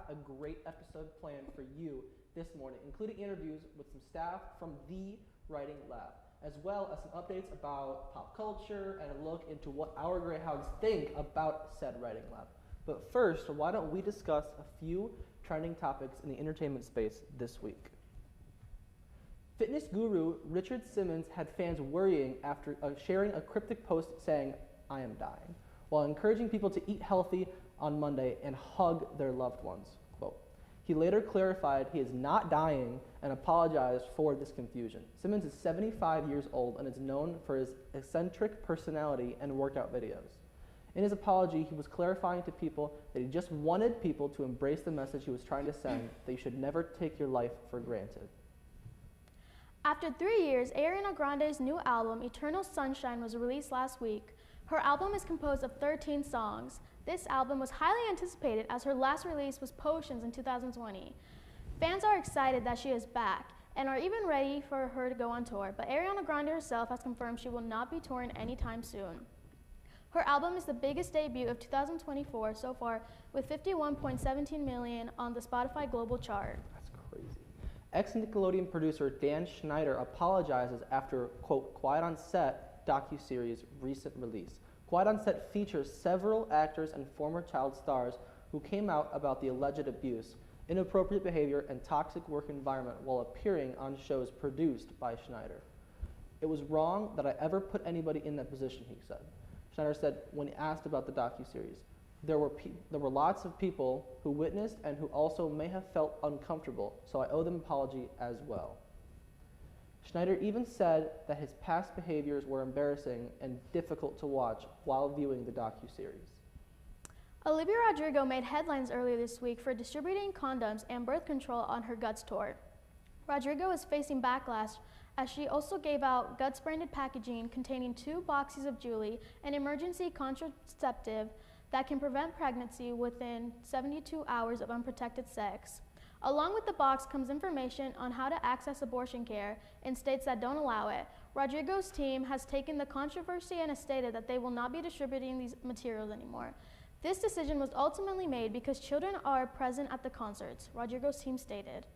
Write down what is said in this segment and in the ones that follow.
a great episode planned for you this morning, including interviews with some staff from the Writing Lab, as well as some updates about pop culture and a look into what our Greyhounds think about said Writing Lab. But first, why don't we discuss a few trending topics in the entertainment space this week. Fitness guru Richard Simmons had fans worrying after sharing a cryptic post saying, "I am dying," while encouraging people to eat healthy on Monday and hug their loved ones. Quote. He later clarified he is not dying and apologized for this confusion. Simmons is 75 years old and is known for his eccentric personality and workout videos. In his apology, he was clarifying to people that he just wanted people to embrace the message he was trying to send, that you should never take your life for granted. After 3 years, Ariana Grande's new album, Eternal Sunshine, was released last week. Her album is composed of 13 songs. This album was highly anticipated as her last release was Potions in 2020. Fans are excited that she is back and are even ready for her to go on tour, but Ariana Grande herself has confirmed she will not be touring anytime soon. Her album is the biggest debut of 2024 so far, with 51.17 million on the Spotify Global Chart. Ex-Nickelodeon producer Dan Schneider apologizes after, quote, Quiet on Set docuseries recent release. Quiet on Set features several actors and former child stars who came out about the alleged abuse, inappropriate behavior, and toxic work environment while appearing on shows produced by Schneider. It was wrong that I ever put anybody in that position, he said. Schneider said when asked about the docuseries, there were lots of people who witnessed and who also may have felt uncomfortable, so I owe them an apology as well. Schneider even said that his past behaviors were embarrassing and difficult to watch while viewing the docuseries. Olivia Rodrigo made headlines earlier this week for distributing condoms and birth control on her Guts tour. Rodrigo is facing backlash as she also gave out Guts-branded packaging containing 2 boxes of Julie, an emergency contraceptive that can prevent pregnancy within 72 hours of unprotected sex. Along with the box comes information on how to access abortion care in states that don't allow it. Rodrigo's team has taken the controversy and has stated that they will not be distributing these materials anymore. This decision was ultimately made because children are present at the concerts, Rodrigo's team stated.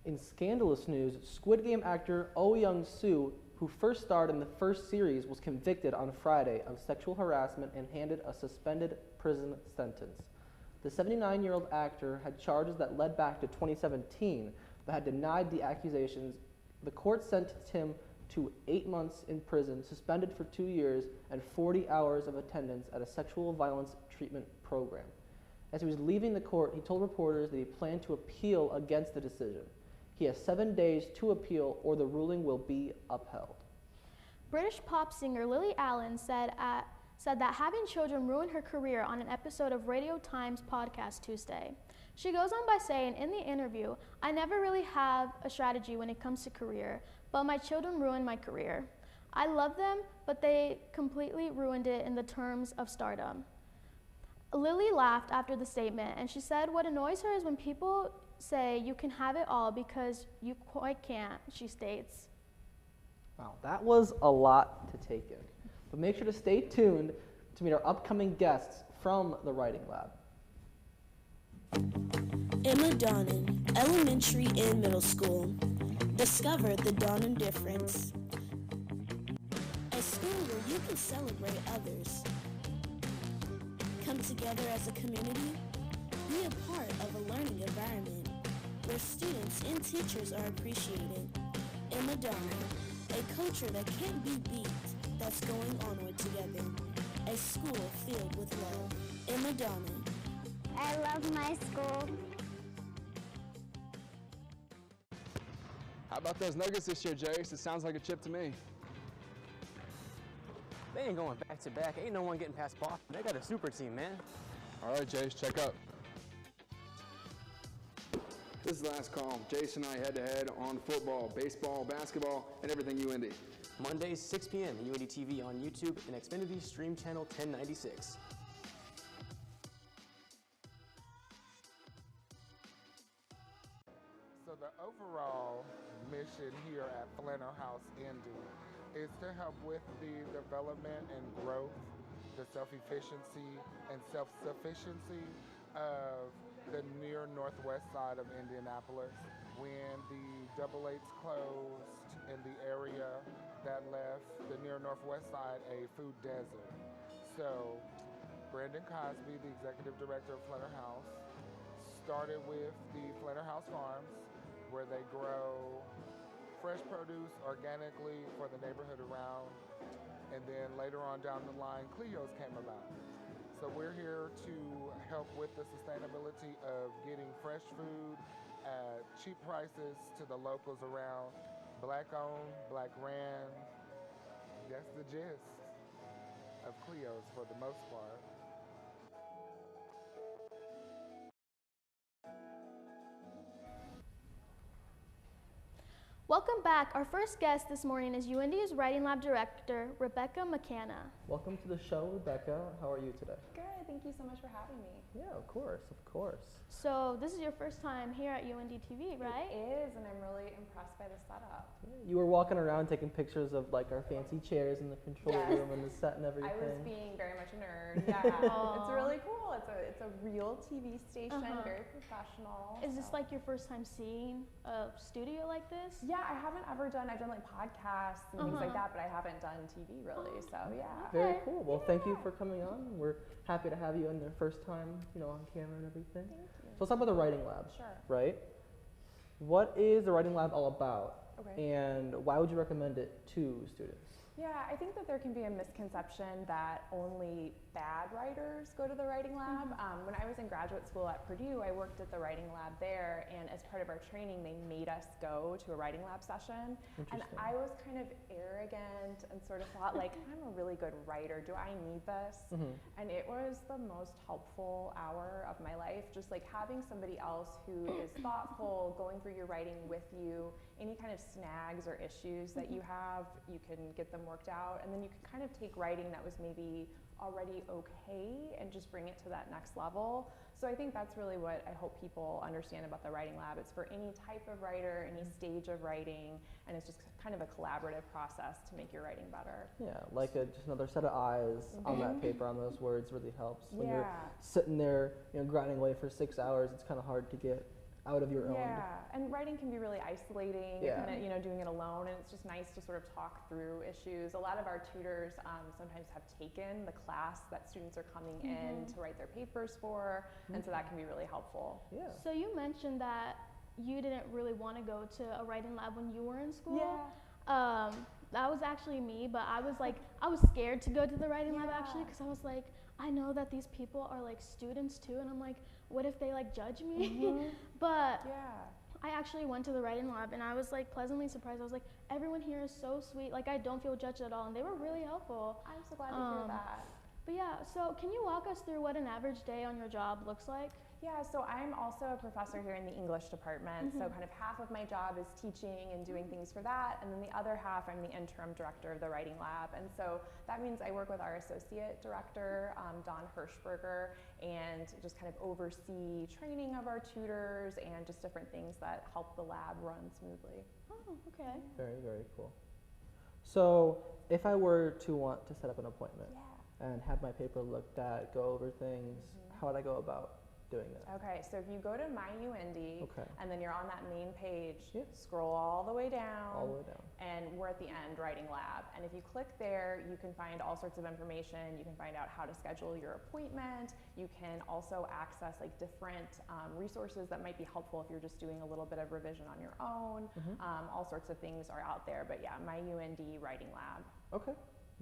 In scandalous news, Squid Game actor Oh Young-soo, who first starred in the first series, was convicted on Friday of sexual harassment and handed a suspended prison sentence. The 79-year-old actor had charges that led back to 2017, but had denied the accusations. The court sentenced him to 8 months in prison, suspended for 2 years, and 40 hours of attendance at a sexual violence treatment program. As he was leaving the court, he told reporters that he planned to appeal against the decision. He has 7 days to appeal or the ruling will be upheld. British pop singer Lily Allen said that having children ruined her career on an episode of Radio Times podcast Tuesday. She goes on by saying in the interview, "I never really have a strategy when it comes to career, but my children ruined my career. I love them, but they completely ruined it in the terms of stardom." Lily laughed after the statement and she said what annoys her is when people say you can have it all because you quite can't, she states. Wow, that was a lot to take in. But make sure to stay tuned to meet our upcoming guests from the Writing Lab. Emma Donnan, elementary and middle school. Discover the Donnan difference. A school where you can celebrate others. Come together as a community. Be a part of a learning environment where students and teachers are appreciated. Emma Donnan, a culture that can't be beat, that's going onward together. A school filled with love. Emma Donnan. I love my school. How about those Nuggets this year, Jace? It sounds like a chip to me. They ain't going back to back. Ain't no one getting past Boston. They got a super team, man. All right, Jace, check up. This is the last call. Jace and I head-to-head on football, baseball, basketball, and everything UINDY. Mondays, 6 p.m. UINDY TV on YouTube and Xfinity Stream Channel 1096. So the overall mission here at Flannel House Indy is to help with the development and growth, the self-efficiency and self-sufficiency of the near northwest side of Indianapolis. When the Double Eights closed in the area, that left the near northwest side a food desert. So Brandon Cosby, the executive director of Flenner House, started with the Flenner House Farms, where they grow fresh produce organically for the neighborhood around. And then later on down the line, Cleo's came about. So we're here to help with the sustainability of getting fresh food at cheap prices to the locals around. Black owned, black ran. That's the gist of Cleo's for the most part. Welcome back. Our first guest this morning is UINDY's Writing Lab Director, Rebecca McCanna. Welcome to the show, Rebecca. How are you today? Good. Thank you so much for having me. Yeah, of course, of course. So this is your first time here at UINDY TV, right? It is, and I'm really impressed by the setup. Yeah, you were walking around taking pictures of like our fancy chairs in the control room and the set and everything. I was being very much a nerd. Yeah, it's really cool. It's a real TV station, very professional. Is this like your first time seeing a studio like this? Yeah, I've done like podcasts and things like that, but I haven't done TV really. So yeah. Very cool. Well, thank you for coming on. We're happy to have you in your first time, on camera and everything. Thank you. So let's talk about the writing lab. Sure. Right? What is the writing lab all about? Okay. And why would you recommend it to students? Yeah, I think that there can be a misconception that only bad writers go to the writing lab. When I was in graduate school at Purdue, I worked at the writing lab there, and as part of our training, they made us go to a writing lab session. And I was kind of arrogant and sort of thought, like, I'm a really good writer. Do I need this? And it was the most helpful hour of my life, just like having somebody else who is thoughtful, going through your writing with you, any kind of snags or issues that you have, you can get them worked out, and then you can kind of take writing that was maybe already okay and just bring it to that next level. So I think that's really what I hope people understand about the writing lab. It's for any type of writer, any stage of writing, and it's just kind of a collaborative process to make your writing better. Yeah, like just another set of eyes on that paper, on those words really helps. When you're sitting there, grinding away for 6 hours, it's kind of hard to get out of your own. Yeah, and writing can be really isolating. You're kind of, doing it alone, and it's just nice to sort of talk through issues. A lot of our tutors sometimes have taken the class that students are coming in to write their papers for, and so that can be really helpful. Yeah. So you mentioned that you didn't really want to go to a writing lab when you were in school. Yeah. That was actually me, but I was scared to go to the writing lab actually, because I was like, I know that these people are like students too, and I'm like, what if they like judge me? But I actually went to the writing lab, and I was like pleasantly surprised. I was like, everyone here is so sweet. Like, I don't feel judged at all, and they were really helpful. I'm so glad to hear that. But yeah, so can you walk us through what an average day on your job looks like? Yeah, so I'm also a professor here in the English department, so kind of half of my job is teaching and doing things for that, and then the other half I'm the interim director of the writing lab, and so that means I work with our associate director, Dawn Hirschberger, and just kind of oversee training of our tutors and just different things that help the lab run smoothly. Oh, okay. Very, very cool. So if I were to want to set up an appointment and have my paper looked at, go over things, how would I go about doing that? Okay, so if you go to My UINDY, and then you're on that main page, scroll all the way down, and we're at the end, Writing Lab. And if you click there, you can find all sorts of information. You can find out how to schedule your appointment. You can also access like different resources that might be helpful if you're just doing a little bit of revision on your own. All sorts of things are out there, but yeah, My UINDY Writing Lab. Okay.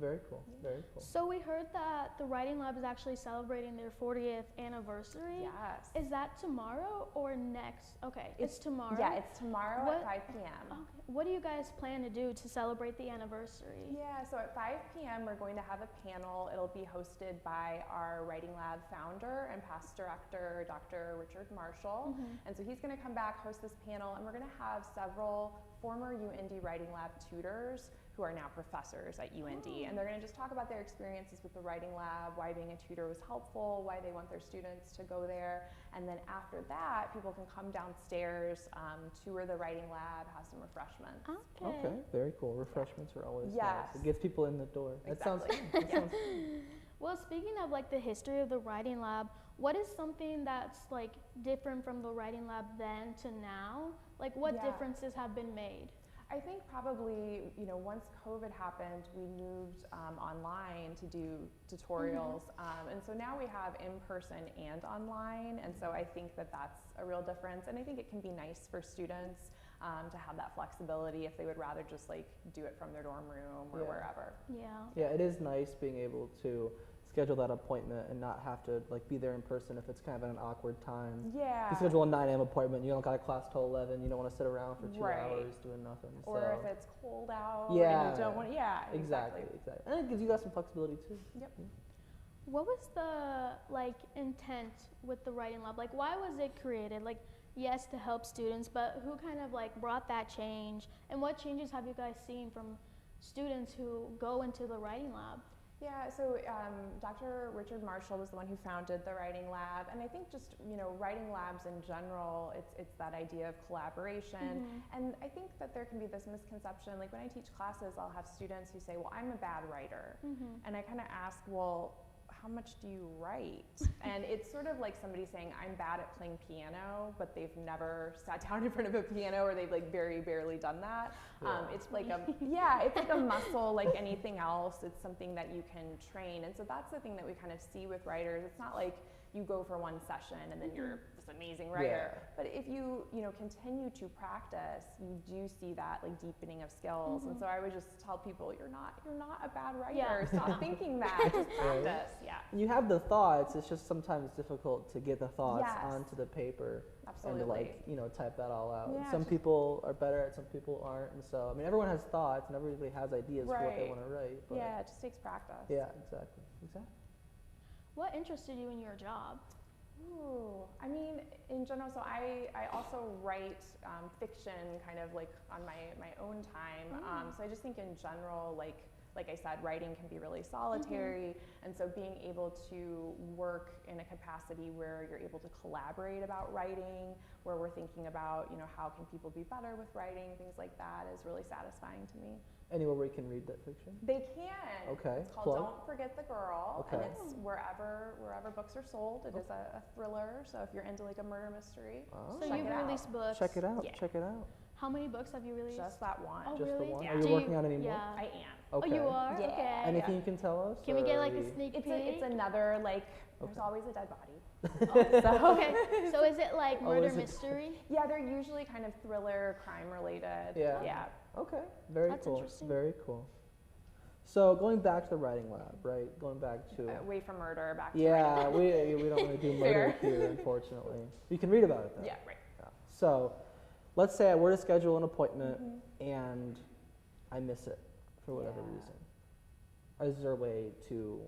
Very cool, very cool. So we heard that the Writing Lab is actually celebrating their 40th anniversary. Yes. Is that tomorrow or next? Okay, it's tomorrow. Yeah, it's tomorrow at 5 p.m. Okay. What do you guys plan to do to celebrate the anniversary? Yeah, so at 5 p.m. we're going to have a panel. It'll be hosted by our Writing Lab founder and past director, Dr. Richard Marshall. And so he's going to come back, host this panel, and we're going to have several former UINDY Writing Lab tutors who are now professors at UINDY, and they're going to just talk about their experiences with the Writing Lab, why being a tutor was helpful, why they want their students to go there, and then after that, people can come downstairs, tour the Writing Lab, have some refreshments. Okay, very cool. Refreshments are always nice. It gets people in the door. That sounds good. Well, speaking of like the history of the writing lab, what is something that's like different from the writing lab then to now? Like what differences have been made? I think probably, once COVID happened, we moved online to do tutorials. And so now we have in-person and online. And so I think that that's a real difference. And I think it can be nice for students to have that flexibility if they would rather just like do it from their dorm room or wherever. Yeah, it is nice being able to schedule that appointment and not have to like be there in person if it's kind of at an awkward time. Yeah. If you schedule a 9 a.m. appointment, you don't got a class till 11, you don't want to sit around for 2 hours doing nothing. Or if it's cold out and you don't want, exactly. And it gives you guys some flexibility too. Yep. What was the like intent with the writing lab? Like why was it created? Like yes, to help students, but who kind of like brought that change? And what changes have you guys seen from students who go into the writing lab? Yeah, so Dr. Richard Marshall was the one who founded the writing lab, and I think just writing labs in general, it's that idea of collaboration, and I think that there can be this misconception. Like when I teach classes, I'll have students who say, "Well, I'm a bad writer," and I kind of ask, "Well, how much do you write?" And it's sort of like somebody saying, "I'm bad at playing piano," but they've never sat down in front of a piano, or they've like very barely done that. It's like it's like a muscle, like anything else. It's something that you can train, and so that's the thing that we kind of see with writers. It's not like you go for one session and then you're this amazing writer. But if you continue to practice, you do see that like deepening of skills. And so I would just tell people, you're not a bad writer. Stop thinking that. Just practice. You have the thoughts. It's just sometimes difficult to get the thoughts onto the paper. Absolutely. And to like type that all out. Some people are better at it, some people aren't, and so I mean everyone has thoughts and everybody has ideas for what they want to write. But it just takes practice. Yeah, exactly. What interested you in your job? Ooh, I mean, in general, so I also write fiction kind of like on my own time. So I just think in general, like I said, writing can be really solitary, and so being able to work in a capacity where you're able to collaborate about writing, where we're thinking about, how can people be better with writing, things like that is really satisfying to me. Anywhere where you can read that fiction? They can. Okay. It's called Don't Forget the Girl, and it's wherever books are sold. It is a thriller, so if you're into like a murder mystery, so you've released books. Check it out. Check it out. How many books have you released? Just that one. Oh, just really? the one? Are you working on any more? I am. Okay. Oh, you are? Yeah. Okay. Anything you can tell us? Can we get like a sneak peek? It's another like. There's always a dead body. Okay. So is it like murder mystery? Yeah, they're usually kind of thriller, crime related. Yeah. Okay. Very That's cool. Interesting. Very cool. So going back to the writing lab, right? Going back to away from murder, back to writing. we don't really do murder here, unfortunately. You can read about it though. Yeah, right. Yeah. So let's say I were to schedule an appointment and I miss it for whatever reason. Is there a way to,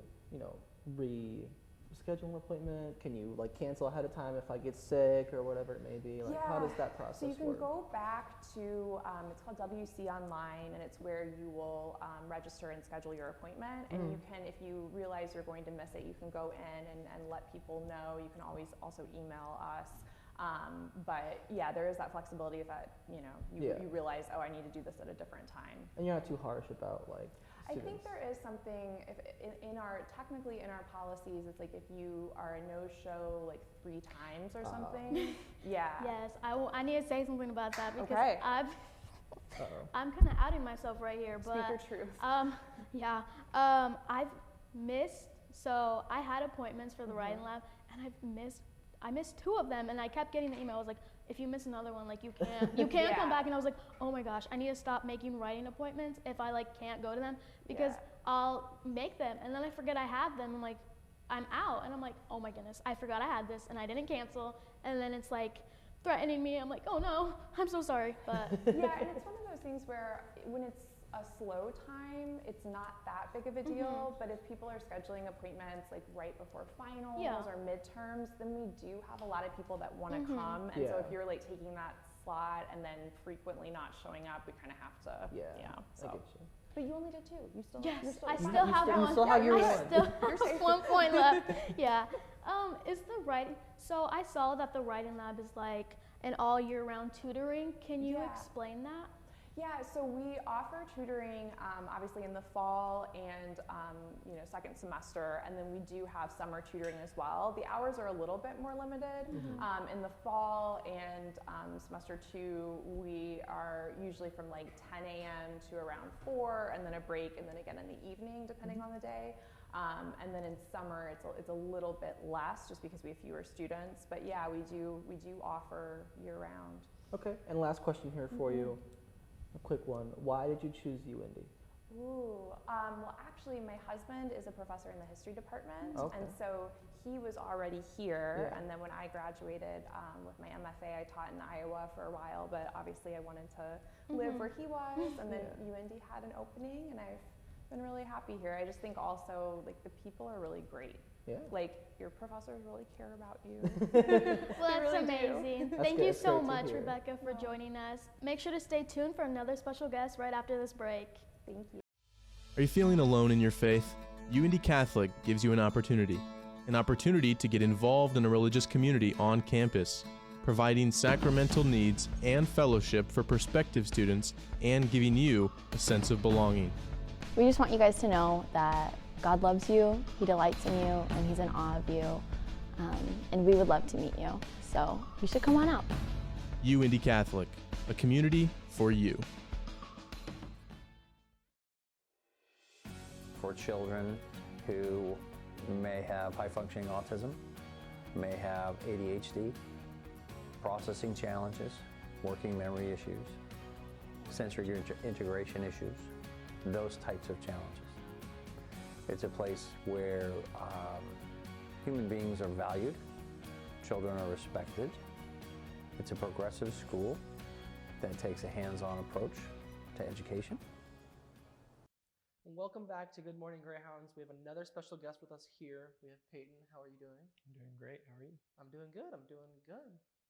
reschedule an appointment? Can you like cancel ahead of time if I get sick or whatever it may be? Like how does that process work? So you can go back to, it's called WC Online, and it's where you will register and schedule your appointment. And you can, if you realize you're going to miss it, you can go in and let people know. You can always also email us. But there is that flexibility that, you realize, I need to do this at a different time. And you're not too harsh about like students. I think there is something, technically in our policies, it's like if you are a no-show like 3 times or something. Yes, I need to say something about that because I'm kind of outing myself right here. But speak your truth. I've missed, so I had appointments for the writing lab and I missed 2 of them, and I kept getting the email. I was like, if you miss another one, like you can't come back. And I was like, oh my gosh, I need to stop making writing appointments if I like can't go to them because I'll make them and then I forget I have them. I'm like, I'm out, and I'm like, oh my goodness, I forgot I had this and I didn't cancel, and then it's like threatening me. I'm like, oh no, I'm so sorry. But and it's one of those things where when it's a slow time, it's not that big of a deal, but if people are scheduling appointments like right before finals or midterms, then we do have a lot of people that want to come, and so if you're like taking that slot and then frequently not showing up, we kind of have to, I get you. But you only did 2. You still I still have one. You still have your one. I still have 1 point left. Is the writing, so I saw that the writing lab is like an all year round tutoring. Can you explain that? Yeah, so we offer tutoring obviously in the fall and second semester, and then we do have summer tutoring as well. The hours are a little bit more limited. In the fall and semester 2, we are usually from like 10 a.m. to around 4, and then a break, and then again in the evening depending on the day. And then in summer it's a little bit less just because we have fewer students. But yeah, we do offer year round. Okay, and last question here for you. A quick one. Why did you choose UINDY? Well, actually, my husband is a professor in the history department, Okay. and so he was already here. Yeah. And then when I graduated with my MFA, I taught in Iowa for a while, but obviously I wanted to live where he was, and then UINDY had an opening, and I've been really happy here. I just think also, like, the people are really great. Yeah. Like, your professors really care about you. Well, that's really do. amazing. That's Thank good. you That's so great to much, hear. Rebecca, for joining us. Make sure to stay tuned for another special guest right after this break. Thank you. Are you feeling alone in your faith? UINDY Catholic gives you an opportunity to get involved in a religious community on campus, providing sacramental needs and fellowship for prospective students and giving you a sense of belonging. We just want you guys to know that God loves you, He delights in you, and He's in awe of you, and we would love to meet you. So you should come on out. UINDY Catholic, a community for you. For children who may have high-functioning autism, may have ADHD, processing challenges, working memory issues, sensory integration issues, those types of challenges. It's a place where human beings are valued, children are respected. It's a progressive school that takes a hands-on approach to education. Welcome back to Good Morning Greyhounds. We have another special guest with us here. We have Peyton. How are you doing? I'm doing great. How are you? I'm doing good.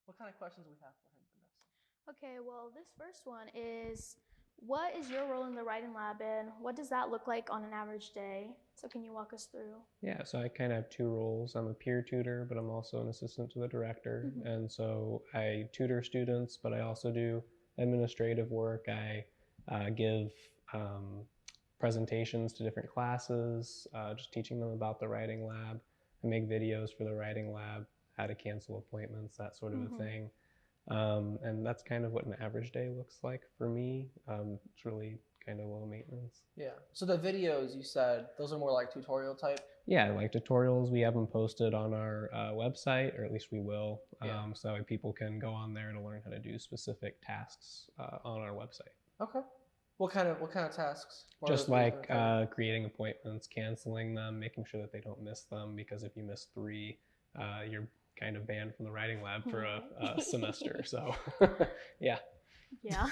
What kind of questions we have for him, Vanessa? Okay, well, this first one is, what is your role in the writing lab, and what does that look like on an average day? So can you walk us through? Yeah, so I kind of have two roles. I'm a peer tutor, but I'm also an assistant to the director. And so I tutor students, but I also do administrative work. I give presentations to different classes, just teaching them about the writing lab. I make videos for the writing lab, how to cancel appointments, that sort of a thing. And that's kind of what an average day looks like for me. It's really kind of low maintenance. Yeah. So the videos you said, those are more like tutorial type? Yeah, like tutorials. We have them posted on our website, or at least we will. So people can go on there to learn how to do specific tasks on our website. Okay. What kind of tasks? Just like creating appointments, canceling them, making sure that they don't miss them, because if you miss 3, you're kind of banned from the writing lab for a semester. So, yeah. Yeah.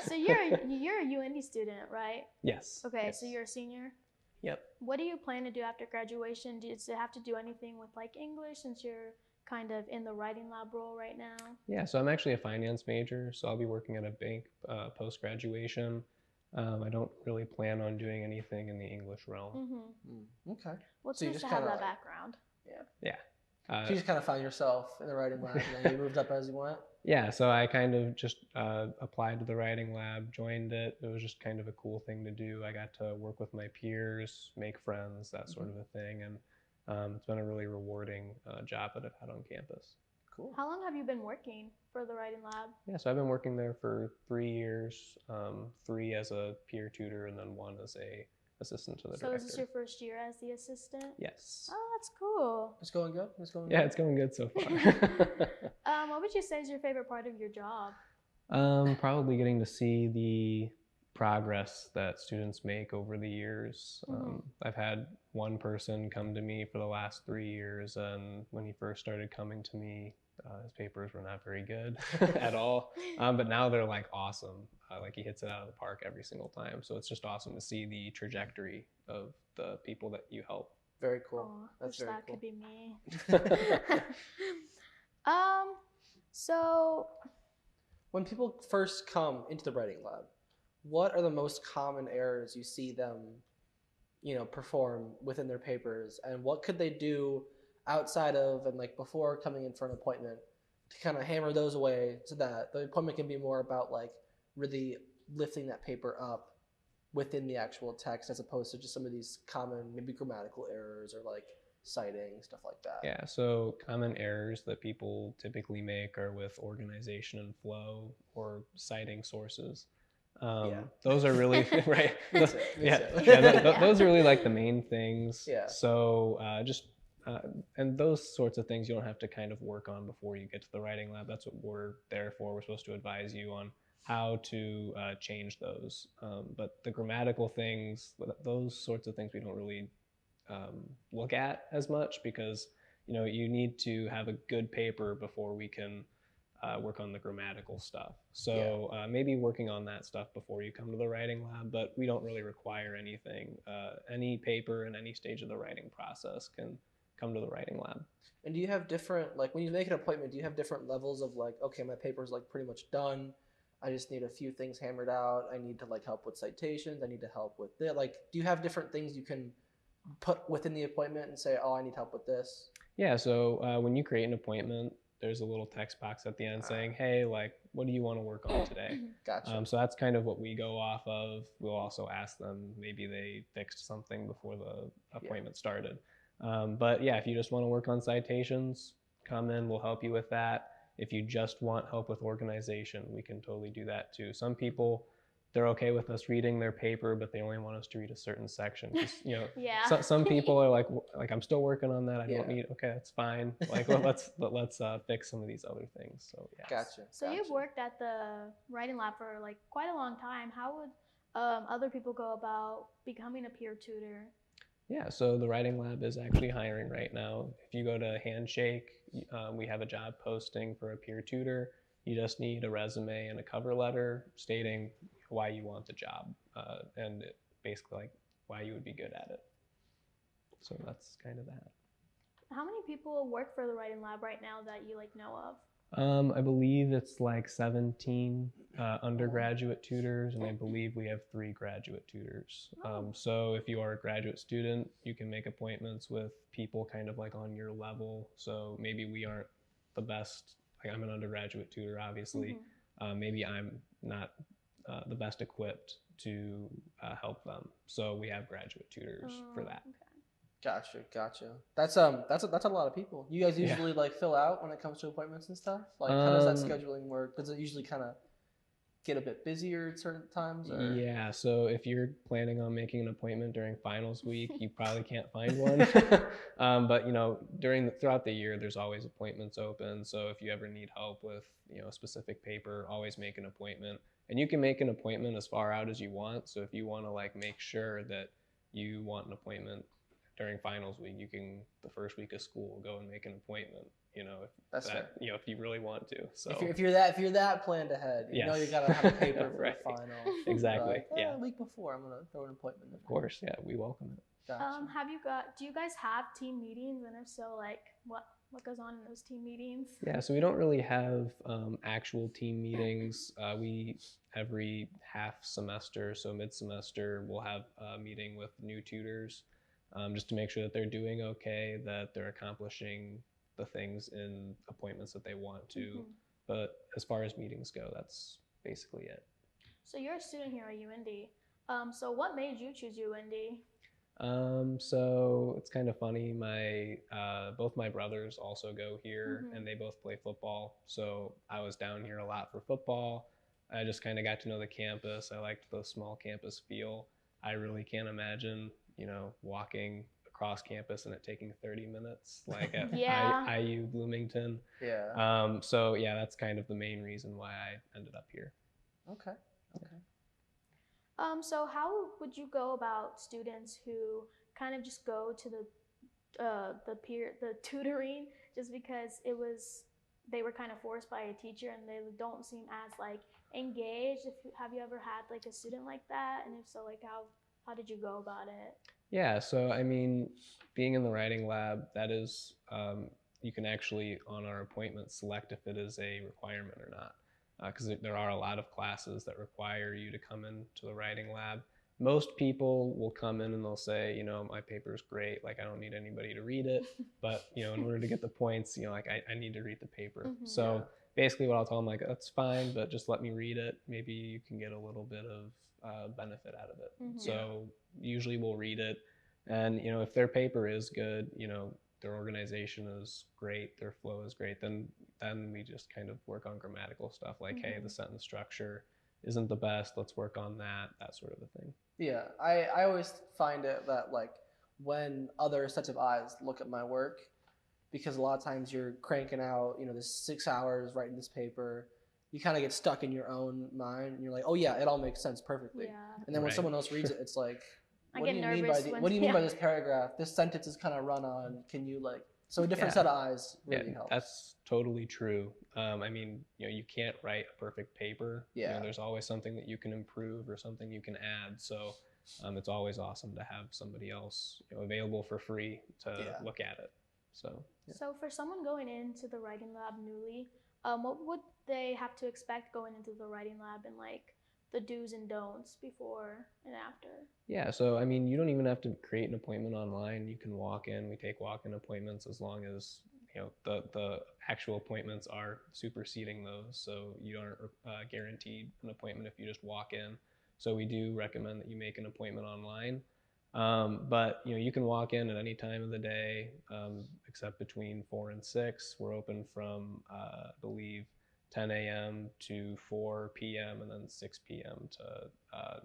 So you're a UINDY student, right? Yes. Okay, yes. so you're a senior? Yep. What do you plan to do after graduation? Does it have to do anything with like English, since you're kind of in the writing lab role right now? Yeah, so I'm actually a finance major, so I'll be working at a bank post-graduation. I don't really plan on doing anything in the English realm. Okay. Well, it's So you nice just to have kinda that background. Yeah. So you just kind of found yourself in the writing lab, and then you moved up as you went? Yeah, so I kind of just applied to the writing lab, joined it. It was just kind of a cool thing to do. I got to work with my peers, make friends, that sort of a thing. And it's been a really rewarding job that I've had on campus. Cool. How long have you been working for the writing lab? Yeah, so I've been working there for 3 years, 3 as a peer tutor, and then 1 as a assistant to the director. So is this your first year as the assistant? Yes. Oh, that's cool. It's going good? Yeah, it's going good so far. What would you say is your favorite part of your job? Probably getting to see the progress that students make over the years. I've had one person come to me for the last 3 years, and when he first started coming to me, his papers were not very good at all. But now they're like awesome. Like he hits it out of the park every single time. So it's just awesome to see the trajectory of the people that you help. Very cool. Oh, That's wish very that cool. could be me. So when people first come into the writing lab, what are the most common errors you see them, perform within their papers, and what could they do outside of and like before coming in for an appointment to kind of hammer those away so that the appointment can be more about like really lifting that paper up within the actual text as opposed to just some of these common maybe grammatical errors or like citing, stuff like that. Yeah, so common errors that people typically make are with organization and flow or citing sources. Those are really right. Those are really like the main things. Yeah. So and those sorts of things you don't have to kind of work on before you get to the writing lab. That's what we're there for. We're supposed to advise you on how to change those. But the grammatical things, those sorts of things, we don't really look at as much because you need to have a good paper before we can work on the grammatical stuff. So maybe working on that stuff before you come to the writing lab, but we don't really require anything. Any paper in any stage of the writing process can come to the writing lab. And do you have different, like when you make an appointment, do you have different levels of like, okay, my paper's like pretty much done, I just need a few things hammered out, I need to like help with citations, I need to help with that. Like, do you have different things you can put within the appointment and say, oh, I need help with this? Yeah, so when you create an appointment, there's a little text box at the end saying, hey, like, what do you want to work on today? Gotcha. So that's kind of what we go off of. We'll also ask them, maybe they fixed something before the appointment started. But yeah, if you just want to work on citations, come in, we'll help you with that. If you just want help with organization, we can totally do that too. Some people, they're okay with us reading their paper, but they only want us to read a certain section. Some people are like I'm still working on that. I don't need. Okay, that's fine. Like, let's fix some of these other things. So yeah. Gotcha. So you've worked at the writing lab for like quite a long time. How would other people go about becoming a peer tutor? Yeah, so the writing lab is actually hiring right now. If you go to Handshake, we have a job posting for a peer tutor. You just need a resume and a cover letter stating why you want the job and basically like why you would be good at it. So that's kind of that. How many people work for the writing lab right now that you like know of? I believe it's like 17 undergraduate tutors, and I believe we have 3 graduate tutors. So if you are a graduate student, you can make appointments with people kind of like on your level. So maybe we aren't the best, like I'm an undergraduate tutor, obviously. Maybe I'm not the best equipped to help them. So we have graduate tutors for that. Okay. Gotcha. That's a lot of people. You guys usually like fill out when it comes to appointments and stuff? Like how does that scheduling work? Does it usually kind of get a bit busier at certain times? Or? Yeah, so if you're planning on making an appointment during finals week, you probably can't find one. But throughout the year, there's always appointments open. So if you ever need help with a specific paper, always make an appointment. And you can make an appointment as far out as you want. So if you want to like make sure that you want an appointment during finals week, you can the first week of school go and make an appointment. If you really want to. So if you're that planned ahead, you know you gotta have a paper for the final. Exactly. Like, a week before, I'm gonna throw an appointment. Of course, yeah, we welcome it. Gotcha. Do you guys have team meetings, and if so, like what goes on in those team meetings? Yeah, so we don't really have actual team meetings. We every half semester, so mid-semester, we'll have a meeting with new tutors just to make sure that they're doing okay, that they're accomplishing the things in appointments that they want to. But as far as meetings go, that's basically it. So you're a student here at UINDY. So what made you choose UINDY? So it's kind of funny. Both my brothers also go here and they both play football. So I was down here a lot for football. I just kind of got to know the campus. I liked the small campus feel. I really can't imagine, walking across campus and it taking 30 minutes, like at IU Bloomington. Yeah. So yeah, that's kind of the main reason why I ended up here. Okay. So how would you go about students who kind of just go to the tutoring just because they were kind of forced by a teacher and they don't seem as like engaged? Have you ever had like a student like that? And if so, like how did you go about it? Yeah, so I mean, being in the writing lab, that is, you can actually on our appointment select if it is a requirement or not. Because there are a lot of classes that require you to come into the writing lab. Most people will come in and they'll say, my paper's great, like I don't need anybody to read it, but in order to get the points, like I need to read the paper. So basically what I'll tell them, like, that's fine, but just let me read it. Maybe you can get a little bit of benefit out of it. So usually we'll read it, and if their paper is good, their organization is great, their flow is great, then we just kind of work on grammatical stuff, like, hey, the sentence structure isn't the best, let's work on that sort of a thing. Yeah, I always find it that, like, when other sets of eyes look at my work, because a lot of times you're cranking out, this 6 hours writing this paper, you kind of get stuck in your own mind, and you're like, oh yeah, it all makes sense perfectly. And then when someone else reads it, it's like, what do you mean by this paragraph? This sentence is kind of run on. Can you, like, so a different set of eyes really helps. That's totally true. I mean, you can't write a perfect paper. There's always something that you can improve or something you can add. So it's always awesome to have somebody else available for free to look at it. So for someone going into the writing lab newly, what would they have to expect going into the writing lab, and like the do's and don'ts before and after? Yeah, so I mean, you don't even have to create an appointment online. You can walk in. We take walk-in appointments as long as the actual appointments are superseding those. So you aren't guaranteed an appointment if you just walk in. So we do recommend that you make an appointment online. But you can walk in at any time of the day, except between 4 and 6. We're open from I believe 10 a.m. to 4 p.m. and then 6 p.m. to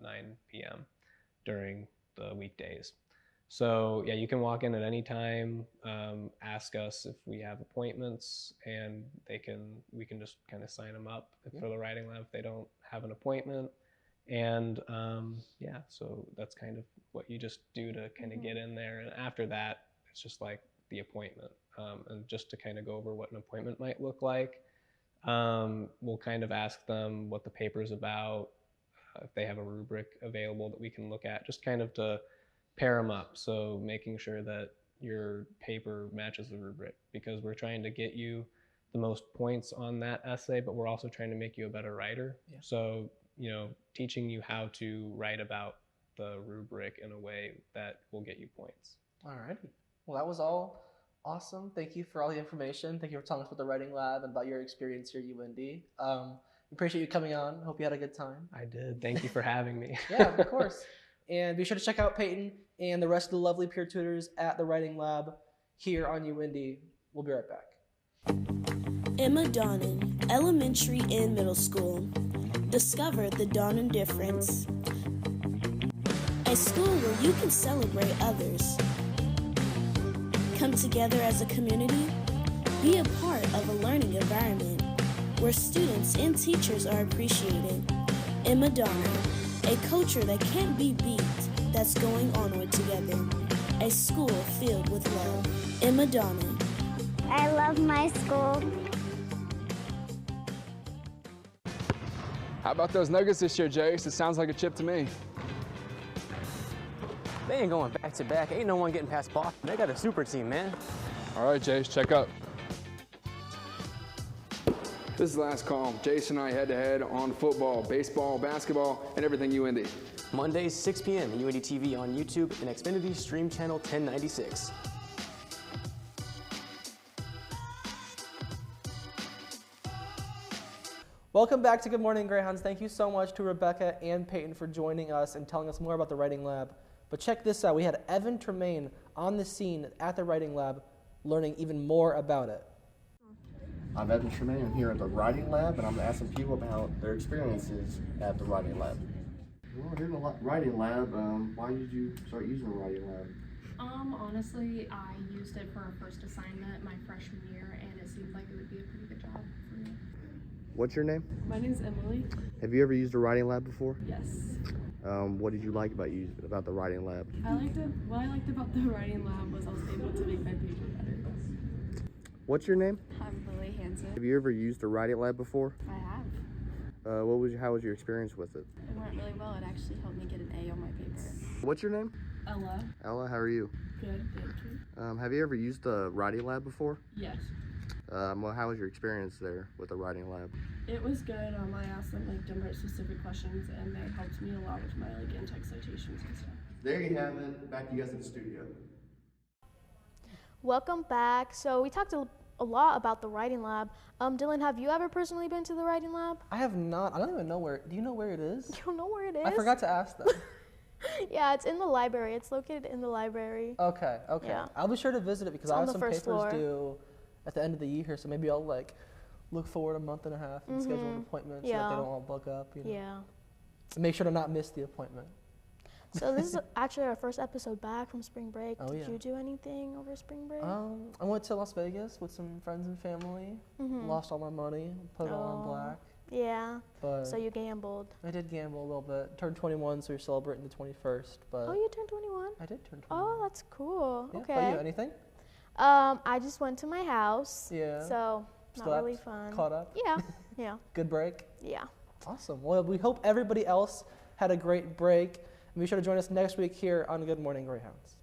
9 p.m. during the weekdays. So yeah, you can walk in at any time, ask us if we have appointments, and we can just kind of sign them up for the writing lab if they don't have an appointment. And so that's kind of what you just do to kind of get in there. And after that, it's just like the appointment. And just to kind of go over what an appointment might look like, we'll kind of ask them what the paper's about, if they have a rubric available that we can look at, just kind of to pair them up. So making sure that your paper matches the rubric, because we're trying to get you the most points on that essay, but we're also trying to make you a better writer. So teaching you how to write about the rubric in a way that will get you points. Alrighty. Well, that was all awesome. Thank you for all the information. Thank you for telling us about the writing lab and about your experience here at UINDY. Appreciate you coming on. Hope you had a good time. I did. Thank you for having me. Yeah, of course. And be sure to check out Peyton and the rest of the lovely peer tutors at the writing lab here on UINDY. We'll be right back. Emma Donnan, elementary and middle school. Discover the Donnan difference. A school where you can celebrate others. Come together as a community. Be a part of a learning environment where students and teachers are appreciated. Emma Donnan, a culture that can't be beat, that's going onward together. A school filled with love. Emma Donnan. I love my school. How about those Nuggets this year, Jace? It sounds like a chip to me. They ain't going back to back. Ain't no one getting past Boston. They got a super team, man. All right, Jace, check up. This is the last call. Jace and I head-to-head on football, baseball, basketball, and everything UINDY. Mondays, 6 p.m. UINDY TV on YouTube and Xfinity Stream Channel 1096. Welcome back to Good Morning Greyhounds. Thank you so much to Rebecca and Peyton for joining us and telling us more about the writing lab. But check this out. We had Evan Tremaine on the scene at the writing lab learning even more about it. I'm Evan Tremaine. I'm here at the writing lab, and I'm asking people about their experiences at the writing lab. Well, here in the writing lab, why did you start using the writing lab? Honestly, I used it for our first assignment my freshman year, and it seemed like it would be a pretty good job for me. What's your name? My name's Emily. Have you ever used a writing lab before? Yes. What did you like about the writing lab? What I liked about the writing lab was I was able to make my paper better. What's your name? I'm Lily Hansen. Have you ever used a writing lab before? I have. How was your experience with it? It went really well. It actually helped me get an A on my paper. What's your name? Ella. Ella, how are you? Good, thank you. Have you ever used the writing lab before? Yes. How was your experience there with the writing lab? It was good. I asked them different specific questions, and they helped me a lot with my in-text citations and stuff. There you have it. Back to you guys in the studio. Welcome back. So we talked a lot about the writing lab. Dylan, have you ever personally been to the writing lab? I have not. I don't even know where. Do you know where it is? You don't know where it is? I forgot to ask them. Yeah, it's in the library. It's located in the library. Okay. Yeah. I'll be sure to visit it because It's I on have the some first papers floor. due at the end of the year, so maybe I'll like look forward a month and a half and schedule an appointment so that Yeah. they don't all book up. You know? Yeah. And make sure to not miss the appointment. So this is actually our first episode back from spring break. Oh, Did yeah. you do anything over spring break? I went to Las Vegas with some friends and family. Lost all my money, put it all on black. Yeah. But So you gambled. I did gamble a little bit. Turned 21, so we're celebrating the 21st. But Oh, you turned 21? I did turn 21. Oh, that's cool. Yeah. Okay. But you, anything? I just went to my house. Yeah. So not Slept, really fun. Caught up. Yeah. Yeah. Good break. Yeah. Awesome. Well, we hope everybody else had a great break. And be sure to join us next week here on Good Morning Greyhounds.